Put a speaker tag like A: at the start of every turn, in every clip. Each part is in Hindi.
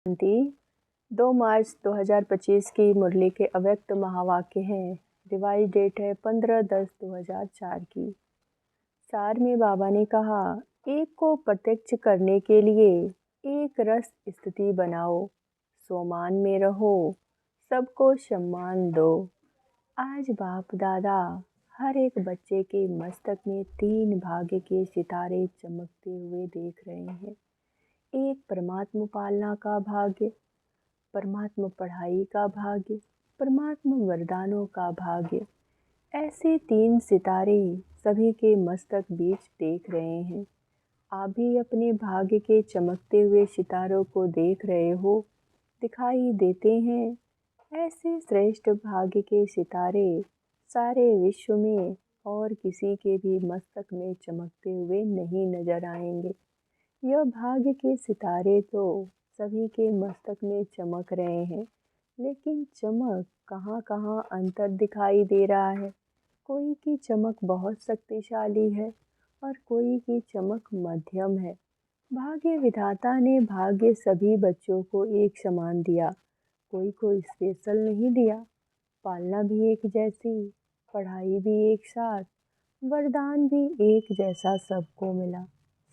A: शांति 2 मार्च 2025 की मुरली के अव्यक्त महावाक्य हैं। रिवाइज डेट है 15/10/2004 की। सार में बाबा ने कहा, एक को प्रत्यक्ष करने के लिए एक रस स्थिति बनाओ, स्वमान में रहो, सबको सम्मान दो। आज बाप दादा हर एक बच्चे के मस्तक में 3 भाग्य के सितारे चमकते हुए देख रहे हैं। एक परमात्मा पालना का भाग्य, परमात्मा पढ़ाई का भाग्य, परमात्मा वरदानों का भाग्य। ऐसे 3 सितारे सभी के मस्तक बीच देख रहे हैं। आप भी अपने भाग्य के चमकते हुए सितारों को देख रहे हो, दिखाई देते हैं। ऐसे श्रेष्ठ भाग्य के सितारे सारे विश्व में और किसी के भी मस्तक में चमकते हुए नहीं नजर आएंगे। यह भाग्य के सितारे तो सभी के मस्तक में चमक रहे हैं, लेकिन चमक कहाँ कहाँ अंतर दिखाई दे रहा है। कोई की चमक बहुत शक्तिशाली है और कोई की चमक मध्यम है। भाग्य विधाता ने भाग्य सभी बच्चों को एक समान दिया, कोई को स्पेशल नहीं दिया। पालना भी एक जैसी, पढ़ाई भी एक साथ, वरदान भी एक जैसा सबको मिला।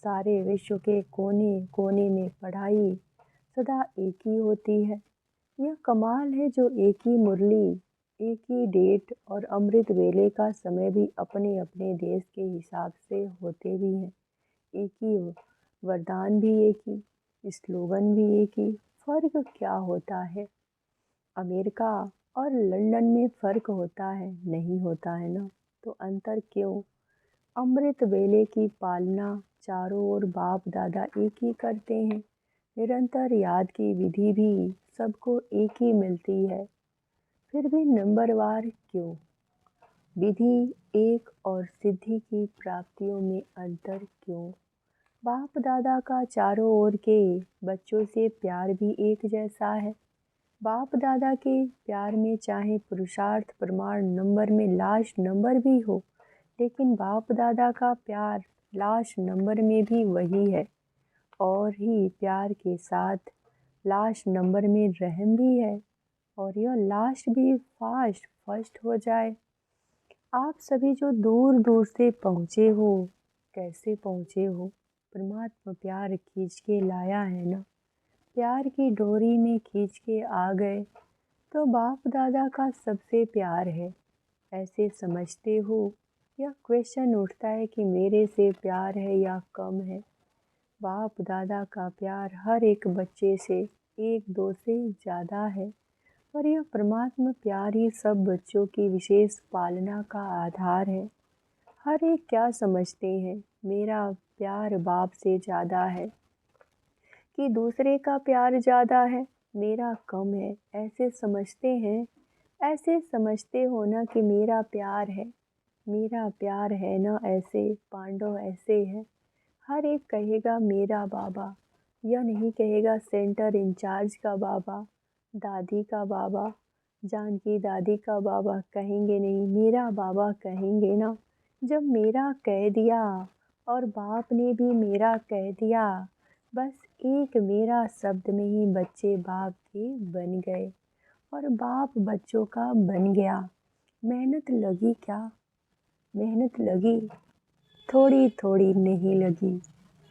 A: सारे विश्व के कोने कोने में पढ़ाई सदा एक ही होती है। यह कमाल है जो एक ही मुरली, एक ही डेट और अमृत वेले का समय भी अपने अपने देश के हिसाब से होते भी हैं। एक ही वरदान भी एक ही, स्लोगन भी एक ही। फर्क क्या होता है? अमेरिका और लंदन में फ़र्क होता है? नहीं होता है ना। तो अंतर क्यों? अमृत वेले की पालना चारों ओर बाप दादा एक ही करते हैं। निरंतर याद की विधि भी सबको एक ही मिलती है। फिर भी नंबरवार क्यों? विधि एक और सिद्धि की प्राप्तियों में अंतर क्यों? बाप दादा का चारों ओर के बच्चों से प्यार भी एक जैसा है। बाप दादा के प्यार में चाहे पुरुषार्थ प्रमाण नंबर में लास्ट नंबर भी हो, लेकिन बाप दादा का प्यार लास्ट नंबर में भी वही है। और ही प्यार के साथ लास्ट नंबर में रहम भी है, और यह लास्ट भी फर्स्ट हो जाए। आप सभी जो दूर दूर से पहुँचे हो, कैसे पहुँचे हो? परमात्मा प्यार खींच के लाया है ना। प्यार की डोरी में खींच के आ गए तो बाप दादा का सबसे प्यार है, ऐसे समझते हो? यह क्वेश्चन उठता है कि मेरे से प्यार है या कम है। बाप दादा का प्यार हर एक बच्चे से 1-2 से ज़्यादा है, और यह परमात्मा प्यार ही सब बच्चों की विशेष पालना का आधार है। हर एक क्या समझते हैं, मेरा प्यार बाप से ज़्यादा है कि दूसरे का प्यार ज़्यादा है, मेरा कम है, ऐसे समझते हैं। ऐसे समझते हो ना कि मेरा प्यार है ना, ऐसे पांडव ऐसे है। हर एक कहेगा मेरा बाबा, यह नहीं कहेगा सेंटर इंचार्ज का बाबा, दादी का बाबा, जानकी दादी का बाबा कहेंगे नहीं, मेरा बाबा कहेंगे ना। जब मेरा कह दिया और बाप ने भी मेरा कह दिया, बस एक मेरा शब्द में ही बच्चे बाप के बन गए और बाप बच्चों का बन गया। मेहनत लगी क्या? मेहनत लगी? थोड़ी थोड़ी नहीं लगी,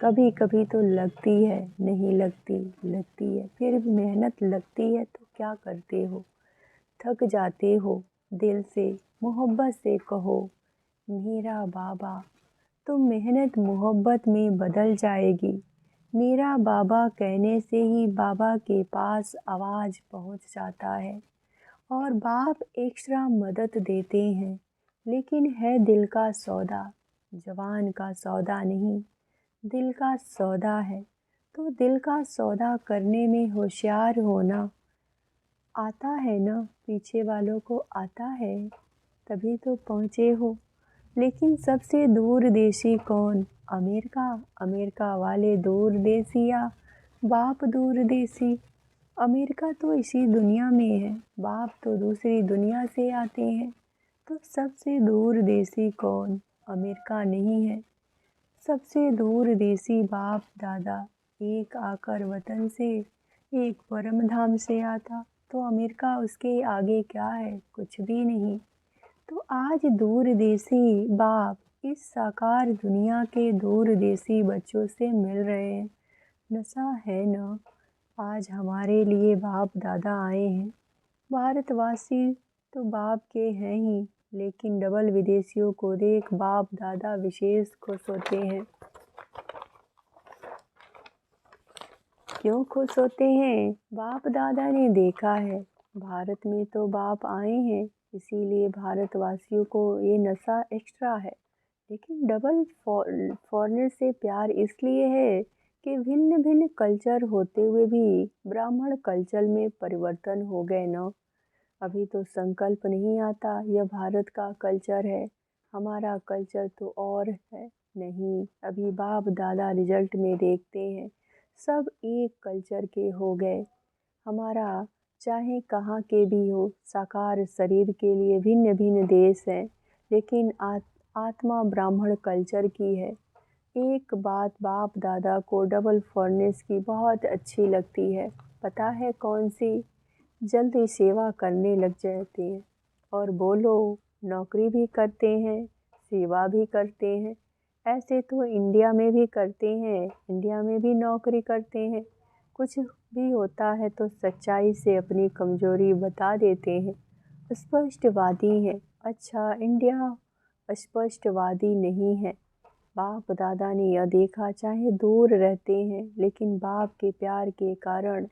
A: कभी कभी तो लगती है, नहीं लगती, लगती है। फिर मेहनत लगती है तो क्या करते हो? थक जाते हो। दिल से मोहब्बत से कहो, मेरा बाबा। तो मेहनत मोहब्बत में बदल जाएगी। मेरा बाबा कहने से ही बाबा के पास आवाज़ पहुंच जाता है, और बाप एक्स्ट्रा मदद देते हैं, लेकिन है दिल का सौदा, जवान का सौदा नहीं, दिल का सौदा है। तो दिल का सौदा करने में होशियार होना आता है ना, पीछे वालों को आता है, तभी तो पहुँचे हो। लेकिन सबसे दूर देशी कौन? अमेरिका। अमेरिका वाले दूर देशिया, बाप दूर देशी। अमेरिका तो इसी दुनिया में है, बाप तो दूसरी दुनिया से आते हैं। तो सबसे दूर देशी कौन? अमेरिका नहीं है। सबसे दूर देशी बाप दादा एक आकर वतन से एक परम धाम से आता तो अमेरिका उसके आगे क्या है, कुछ भी नहीं। तो आज दूरदेशी बाप इस साकार दुनिया के दूरदेशी बच्चों से मिल रहे हैं। नशा है ना। आज हमारे लिए बाप दादा आए हैं। भारतवासी तो बाप के हैं ही, लेकिन डबल विदेशियों को देख बाप दादा विशेष खुश होते हैं। क्यों खुश होते हैं? बाप दादा ने देखा है भारत में तो बाप आए हैं, इसीलिए भारतवासियों को ये नशा एक्स्ट्रा है। लेकिन डबल फॉरेनर से प्यार इसलिए है कि भिन्न भिन्न कल्चर होते हुए भी ब्राह्मण कल्चर में परिवर्तन हो गए ना। अभी तो संकल्प नहीं आता यह भारत का कल्चर है, हमारा कल्चर तो और है। नहीं, अभी बाप दादा रिजल्ट में देखते हैं सब एक कल्चर के हो गए। हमारा चाहे कहाँ के भी हो, साकार शरीर के लिए भिन्न भिन्न देश हैं, लेकिन आत्मा ब्राह्मण कल्चर की है। एक बात बाप दादा को डबल फर्नेस की बहुत अच्छी लगती है, पता है कौन सी? जल्दी सेवा करने लग जाते हैं। और बोलो, नौकरी भी करते हैं, सेवा भी करते हैं। ऐसे तो इंडिया में भी करते हैं, इंडिया में भी नौकरी करते हैं। कुछ भी होता है तो सच्चाई से अपनी कमजोरी बता देते हैं। स्पष्टवादी हैं। अच्छा, इंडिया स्पष्टवादी नहीं है। बाप दादा ने यह देखा, चाहे दूर रहते हैं लेकिन बाप के प्यार के कारण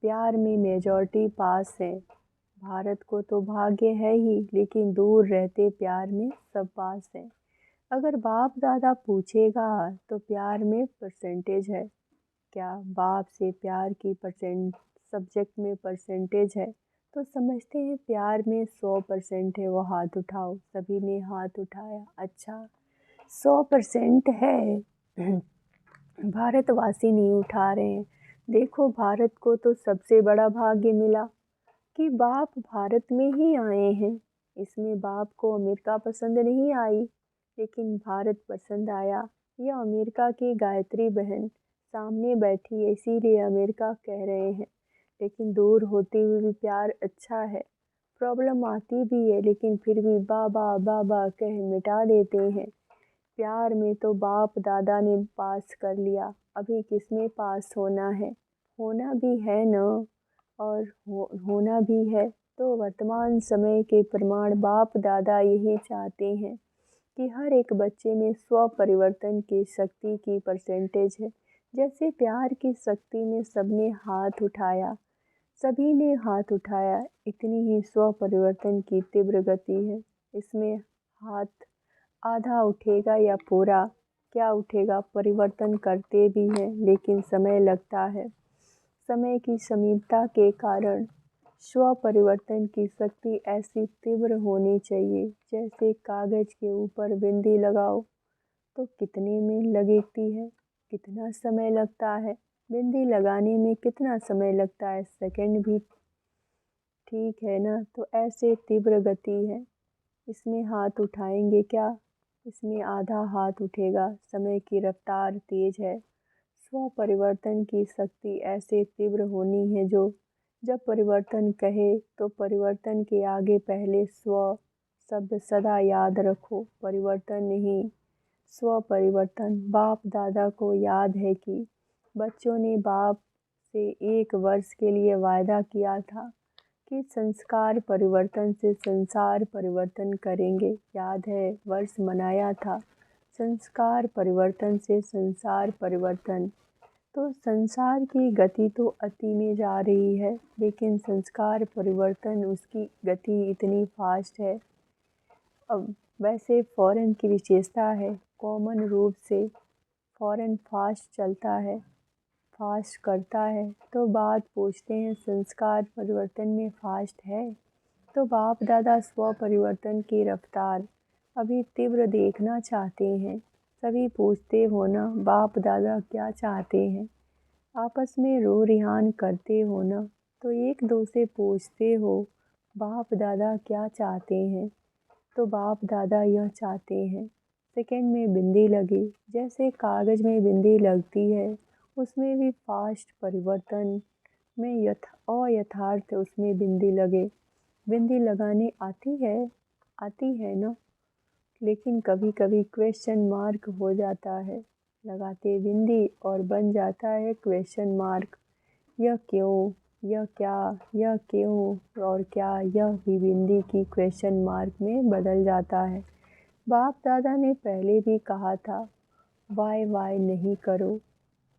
A: प्यार में मेजॉरिटी पास है। भारत को तो भाग्य है ही, लेकिन दूर रहते प्यार में सब पास है। अगर बाप दादा पूछेगा तो प्यार में परसेंटेज है क्या? बाप से प्यार की परसेंट सब्जेक्ट में परसेंटेज है तो समझते हैं प्यार में 100% है। वो हाथ उठाओ। सभी ने हाथ उठाया। अच्छा, 100% है। भारतवासी नहीं उठा रहे हैं। देखो, भारत को तो सबसे बड़ा भाग्य मिला कि बाप भारत में ही आए हैं। इसमें बाप को अमेरिका पसंद नहीं आई, लेकिन भारत पसंद आया। यह अमेरिका की गायत्री बहन सामने बैठी है, इसीलिए अमेरिका कह रहे हैं। लेकिन दूर होते हुए भी प्यार अच्छा है। प्रॉब्लम आती भी है, लेकिन फिर भी बाबा बाबा कह मिटा देते हैं। प्यार में तो बाप दादा ने पास कर लिया, अभी किसमें पास होना है? होना भी है न। और होना भी है तो वर्तमान समय के प्रमाण बाप दादा यही चाहते हैं कि हर एक बच्चे में स्व परिवर्तन की शक्ति की परसेंटेज है। जैसे प्यार की शक्ति में सबने हाथ उठाया, सभी ने हाथ उठाया, इतनी ही स्व परिवर्तन की तीव्र गति है। इसमें हाथ आधा उठेगा या पूरा? क्या उठेगा? परिवर्तन करते भी हैं, लेकिन समय लगता है। समय की समीपता के कारण स्व परिवर्तन की शक्ति ऐसी तीव्र होनी चाहिए, जैसे कागज के ऊपर बिंदी लगाओ तो कितने में लगती है, कितना समय लगता है? बिंदी लगाने में कितना समय लगता है? सेकंड भी, ठीक है ना। तो ऐसे तीव्र गति है। इसमें हाथ उठाएंगे क्या? इसमें आधा हाथ उठेगा। समय की रफ्तार तेज है। स्व परिवर्तन की शक्ति ऐसे तीव्र होनी है जो जब परिवर्तन कहे तो परिवर्तन के आगे पहले स्व शब्द सदा याद रखो। परिवर्तन नहीं, स्व परिवर्तन। बाप दादा को याद है कि बच्चों ने बाप से 1 वर्ष के लिए वायदा किया था कि संस्कार परिवर्तन से संसार परिवर्तन करेंगे। याद है, वर्ष मनाया था संस्कार परिवर्तन से संसार परिवर्तन। तो संसार की गति तो अति में जा रही है, लेकिन संस्कार परिवर्तन उसकी गति इतनी फास्ट है। अब वैसे फॉरेन की विशेषता है, कॉमन रूप से फॉरेन फास्ट चलता है, फास्ट करता है। तो बात पूछते हैं संस्कार परिवर्तन में फास्ट है? तो बाप दादा स्व परिवर्तन की रफ्तार अभी तीव्र देखना चाहते हैं। सभी पूछते हो ना, बाप दादा क्या चाहते हैं? आपस में रो रिहान करते हो ना, तो एक दो से पूछते हो बाप दादा क्या चाहते हैं? तो बाप दादा यह चाहते हैं सेकंड में बिंदी लगे, जैसे कागज़ में बिंदी लगती है, उसमें भी फास्ट परिवर्तन मैं अयथार्थ उसमें बिंदी लगे। बिंदी लगाने आती है ना, लेकिन कभी कभी क्वेश्चन मार्क हो जाता है। लगाते बिंदी और बन जाता है क्वेश्चन मार्क। यह क्यों, यह क्या, यह क्यों और क्या, यह भी बिंदी की क्वेश्चन मार्क में बदल जाता है। बाप दादा ने पहले भी कहा था, वाय नहीं करो,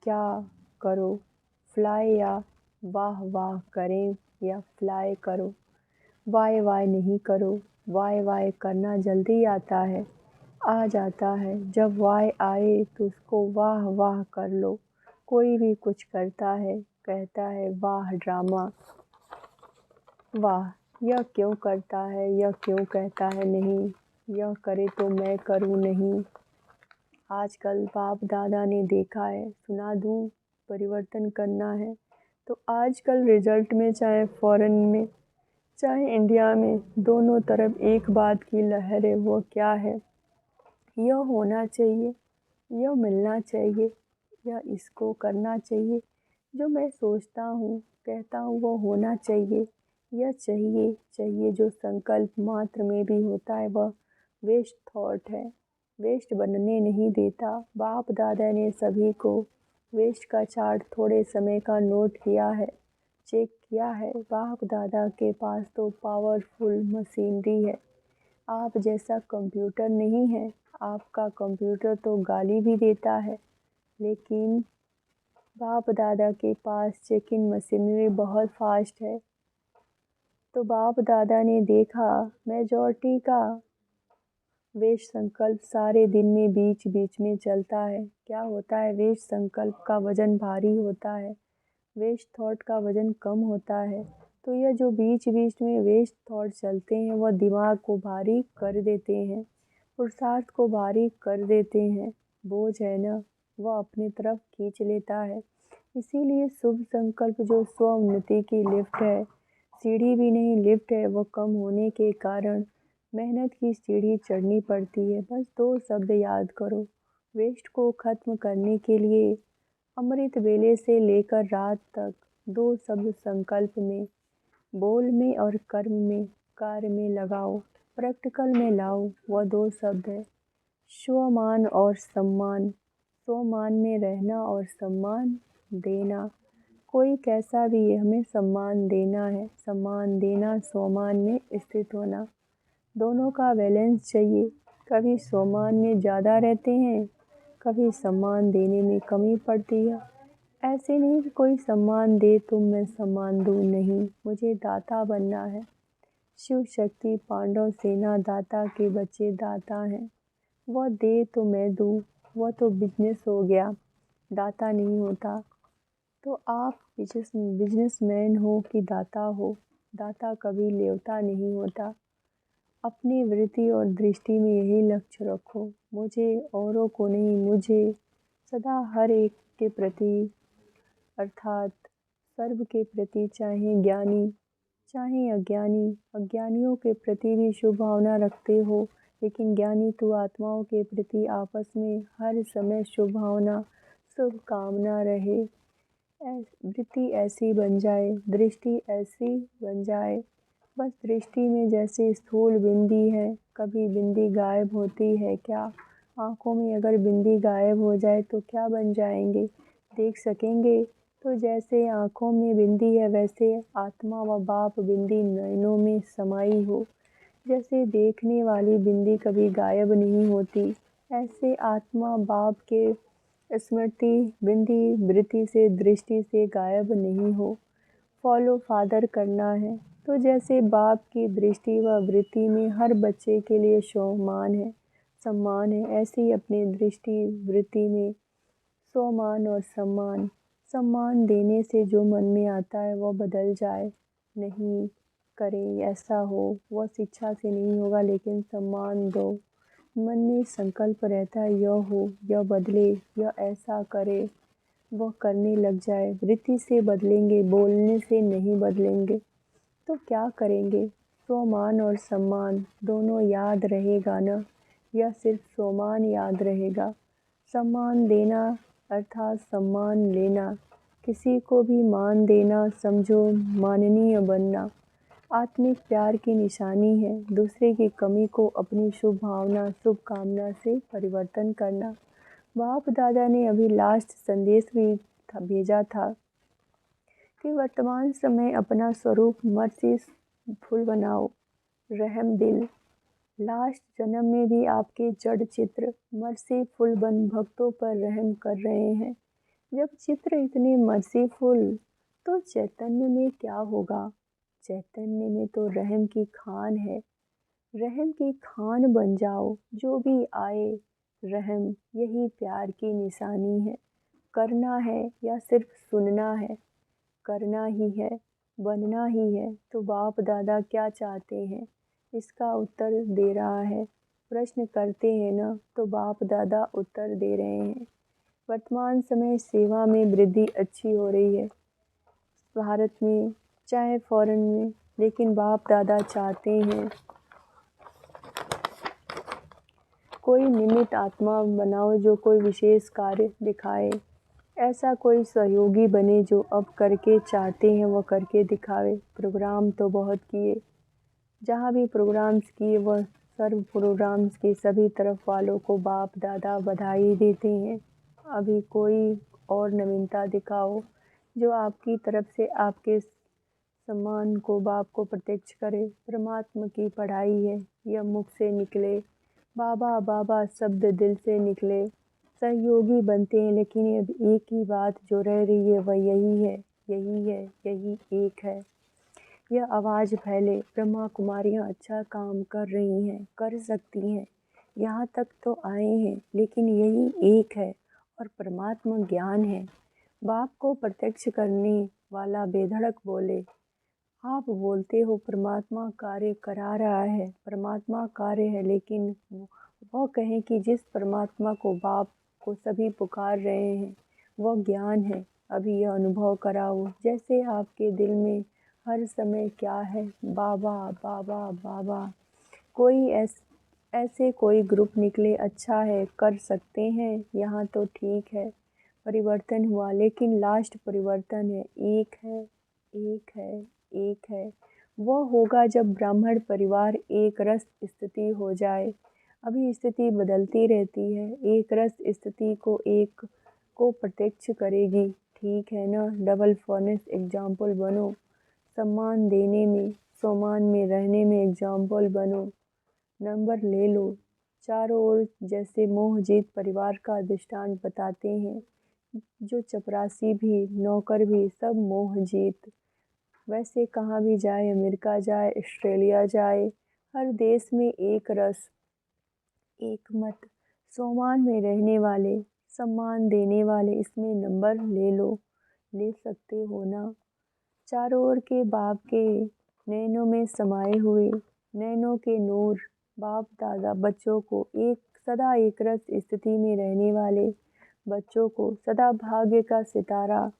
A: क्या करो, फ्लाई या वाह वाह करें या फ्लाई करो। वाय नहीं करो, वाय करना जल्दी आता है, आ जाता है। जब वाय आए तो उसको वाह वाह कर लो। कोई भी कुछ करता है, कहता है वाह ड्रामा, वाह यह क्यों करता है, यह क्यों कहता है नहीं, यह करे तो मैं करूँ नहीं। आजकल बाप दादा ने देखा है, सुना दूँ, परिवर्तन करना है तो आजकल रिजल्ट में, चाहे फॉरेन में चाहे इंडिया में, दोनों तरफ एक बात की लहर है। वो क्या है? यह होना चाहिए, यह मिलना चाहिए, यह इसको करना चाहिए। जो मैं सोचता हूँ, कहता हूँ, वो होना चाहिए। यह चाहिए जो संकल्प मात्र में भी होता है, वह वेस्ट थॉट है, वेस्ट बनने नहीं देता। बाप दादा ने सभी को वेस्ट का चार्ट थोड़े समय का नोट किया है, चेक किया है। बाप दादा के पास तो पावरफुल मशीनरी है, आप जैसा कंप्यूटर नहीं है। आपका कंप्यूटर तो गाली भी देता है, लेकिन बाप दादा के पास चेक इन मशीनरी बहुत फास्ट है। तो बाप दादा ने देखा मेजॉरिटी का वेश संकल्प सारे दिन में बीच बीच में चलता है। क्या होता है? वेश संकल्प का वजन भारी होता है, वेस्ट थॉट का वजन कम होता है। तो यह जो बीच बीच में वेस्ट थॉट चलते हैं, वह दिमाग को भारी कर देते हैं, पुरुषार्थ को भारी कर देते हैं। बोझ है ना, वह अपनी तरफ खींच लेता है। इसीलिए शुभ संकल्प जो स्व उन्नति की लिफ्ट है, सीढ़ी भी नहीं लिफ्ट है, वह कम होने के कारण मेहनत की सीढ़ी चढ़नी पड़ती है। बस 2 शब्द याद करो, वेस्ट को ख़त्म करने के लिए अमृत वेले से लेकर रात तक 2 शब्द संकल्प में, बोल में और कर्म में, कार्य में लगाओ, प्रैक्टिकल में लाओ। वह 2 शब्द है, स्वमान और सम्मान। स्वमान में रहना और सम्मान देना। कोई कैसा भी है, हमें सम्मान देना है। सम्मान देना, स्वमान में स्थित होना, दोनों का बैलेंस चाहिए। कभी स्वमान में ज़्यादा रहते हैं, कभी सम्मान देने में कमी पड़ती है। ऐसे नहीं कि कोई सम्मान दे तो मैं सम्मान दूँ, नहीं, मुझे दाता बनना है। शिव शक्ति पांडव सेना दाता के बच्चे दाता हैं। वह दे तो मैं दूँ, वह तो बिजनेस हो गया, दाता नहीं होता। तो आप बिजनेसमैन हो कि दाता हो, दाता कभी लेवता नहीं होता। अपनी वृत्ति और दृष्टि में यही लक्ष्य रखो, मुझे, औरों को नहीं, मुझे। सदा हर एक के प्रति, अर्थात सर्व के प्रति, चाहे ज्ञानी चाहे अज्ञानी, अज्ञानियों के प्रति भी शुभ भावना रखते हो, लेकिन ज्ञानी तो आत्माओं के प्रति आपस में हर समय शुभ भावना, शुभ कामना रहे। वृत्ति ऐसी बन जाए, दृष्टि ऐसी बन जाए। बस दृष्टि में जैसे स्थूल बिंदी है, कभी बिंदी गायब होती है क्या? आँखों में अगर बिंदी गायब हो जाए तो क्या बन जाएंगे? देख सकेंगे? तो जैसे आँखों में बिंदी है, वैसे आत्मा व बाप बिंदी नयनों में समाई हो। जैसे देखने वाली बिंदी कभी गायब नहीं होती, ऐसे आत्मा बाप के स्मृति बिंदी वृत्ति से, दृष्टि से गायब नहीं हो। फॉलो फादर करना है तो जैसे बाप की दृष्टि व वृत्ति में हर बच्चे के लिए सम्मान है, ऐसे ही अपनी दृष्टि वृत्ति में सम्मान और सम्मान देने से जो मन में आता है वह बदल जाए। नहीं करें ऐसा हो, वह शिक्षा से नहीं होगा, लेकिन सम्मान दो। मन में संकल्प रहता है, यह हो, यह बदले, यह ऐसा करे, वह करने लग जाए। वृत्ति से बदलेंगे, बोलने से नहीं बदलेंगे तो क्या करेंगे? स्वमान और सम्मान दोनों याद रहेगा ना, या सिर्फ स्वमान याद रहेगा? सम्मान देना अर्थात सम्मान लेना, किसी को भी मान देना समझो माननीय बनना आत्मिक प्यार की निशानी है। दूसरे की कमी को अपनी शुभ भावना शुभकामना से परिवर्तन करना। बाप दादा ने अभी लास्ट संदेश भी भेजा था कि वर्तमान समय अपना स्वरूप मर्सीफुल बनाओ, रहम दिल। लास्ट जन्म में भी आपके जड़ चित्र मर्सीफुल बन भक्तों पर रहम कर रहे हैं। जब चित्र इतने मर्सीफुल तो चैतन्य में क्या होगा? चैतन्य में तो रहम की खान है। रहम की खान बन जाओ, जो भी आए रहम, यही प्यार की निशानी है। करना है या सिर्फ सुनना है? करना ही है, बनना ही है। तो बाप दादा क्या चाहते हैं, इसका उत्तर दे रहा है। प्रश्न करते हैं ना, तो बाप दादा उत्तर दे रहे हैं। वर्तमान समय सेवा में वृद्धि अच्छी हो रही है, भारत में चाहे फॉरेन में, लेकिन बाप दादा चाहते हैं कोई निमित्त आत्मा बनाओ जो कोई विशेष कार्य दिखाए। ऐसा कोई सहयोगी बने जो अब करके चाहते हैं वह करके दिखावे। प्रोग्राम तो बहुत किए, जहाँ भी प्रोग्राम्स किए वह सर्व प्रोग्राम्स की सभी तरफ वालों को बाप दादा बधाई देते हैं। अभी कोई और नवीनता दिखाओ जो आपकी तरफ से आपके सम्मान को बाप को प्रत्यक्ष करे। परमात्मा की पढ़ाई है, यह मुख से निकले। बाबा बाबा शब्द दिल से निकले। सहयोगी बनते हैं, लेकिन अब एक ही बात जो रह रही है वह यही है, यही है, यही एक है। यह आवाज़ फैले। ब्रह्मा कुमारियाँ अच्छा काम कर रही हैं, कर सकती हैं, यहाँ तक तो आए हैं, लेकिन यही एक है और परमात्मा ज्ञान है। बाप को प्रत्यक्ष करने वाला बेधड़क बोले। आप बोलते हो परमात्मा कार्य करा रहा है, परमात्मा कार्य है, लेकिन वह कहें कि जिस परमात्मा को बाप को सभी पुकार रहे हैं वह ज्ञान है। अभी यह अनुभव कराओ, जैसे आपके दिल में हर समय क्या है, बाबा बाबा बाबा। कोई ऐसे कोई ग्रुप निकले, अच्छा है, कर सकते हैं, यहाँ तो ठीक है। परिवर्तन हुआ, लेकिन लास्ट परिवर्तन है, एक है, एक है, एक है। वह होगा जब ब्राह्मण परिवार एक रस स्थिति हो जाए। अभी स्थिति बदलती रहती है, एक रस स्थिति को एक को प्रत्यक्ष करेगी, ठीक है ना। डबल फॉर्नेस एग्जाम्पल बनो, सम्मान देने में, सम्मान में रहने में एग्जाम्पल बनो। नंबर ले लो, चारों ओर जैसे मोह जीत परिवार का दृष्टांत बताते हैं, जो चपरासी भी नौकर भी सब मोह जीत। वैसे कहाँ भी जाए, अमेरिका जाए, ऑस्ट्रेलिया जाए, हर देश में एक रस एक मत, सम्मान में रहने वाले, सम्मान देने वाले। इसमें नंबर ले लो, ले सकते हो ना। चारों ओर के बाप के नैनों में समाये हुए नैनों के नूर बाप दादा बच्चों को एक सदा एक रस स्थिति में रहने वाले बच्चों को, सदा भाग्य का सितारा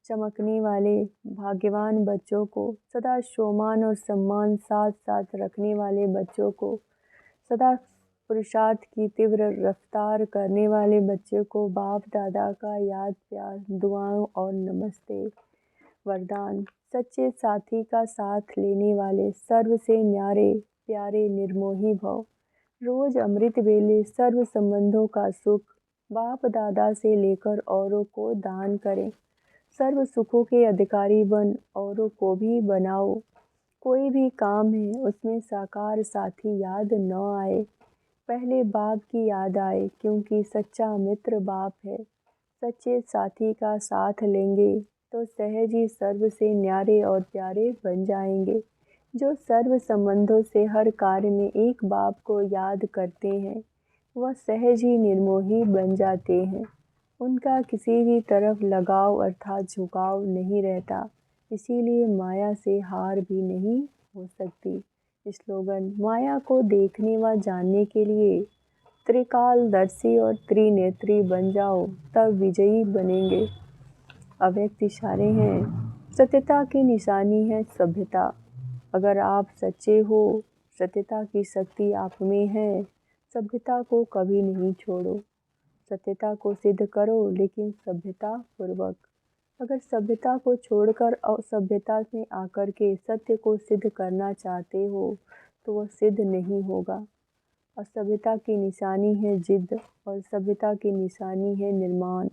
A: चमकने वाले भाग्यवान बच्चों को, सदा सम्मान और सम्मान साथ साथ रखने वाले बच्चों को, सदा पुरुषार्थ की तीव्र रफ्तार करने वाले बच्चे को बाप दादा का याद प्यार दुआओं और नमस्ते वरदान। सच्चे साथी का साथ लेने वाले सर्व से न्यारे प्यारे निर्मोही भव। रोज अमृत वेले सर्व संबंधों का सुख बाप दादा से लेकर औरों को दान करें। सर्व सुखों के अधिकारी बन औरों को भी बनाओ। कोई भी काम है उसमें साकार साथी याद न आए, पहले बाप की याद आए, क्योंकि सच्चा मित्र बाप है। सच्चे साथी का साथ लेंगे तो सहज ही सर्व से न्यारे और प्यारे बन जाएंगे। जो सर्व संबंधों से हर कार्य में एक बाप को याद करते हैं वह सहज ही निर्मोही बन जाते हैं। उनका किसी भी तरफ लगाव अर्थात झुकाव नहीं रहता, इसीलिए माया से हार भी नहीं हो सकती। स्लोगन, माया को देखने व जानने के लिए त्रिकालदर्शी और त्रिनेत्री बन जाओ, तब विजयी बनेंगे। अव्यक्त इशारे हैं। सत्यता की निशानी है सभ्यता। अगर आप सच्चे हो, सत्यता की शक्ति आप में है, सभ्यता को कभी नहीं छोड़ो। सत्यता को सिद्ध करो, लेकिन सभ्यता पूर्वक। अगर सभ्यता को छोड़कर असभ्यता में आकर के सत्य को सिद्ध करना चाहते हो तो वह सिद्ध नहीं होगा। असभ्यता की निशानी है जिद और सभ्यता की निशानी है निर्माण।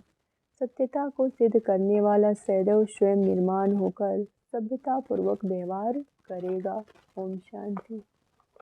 A: सत्यता को सिद्ध करने वाला सदैव स्वयं निर्माण होकर सभ्यतापूर्वक व्यवहार करेगा। ओम शांति।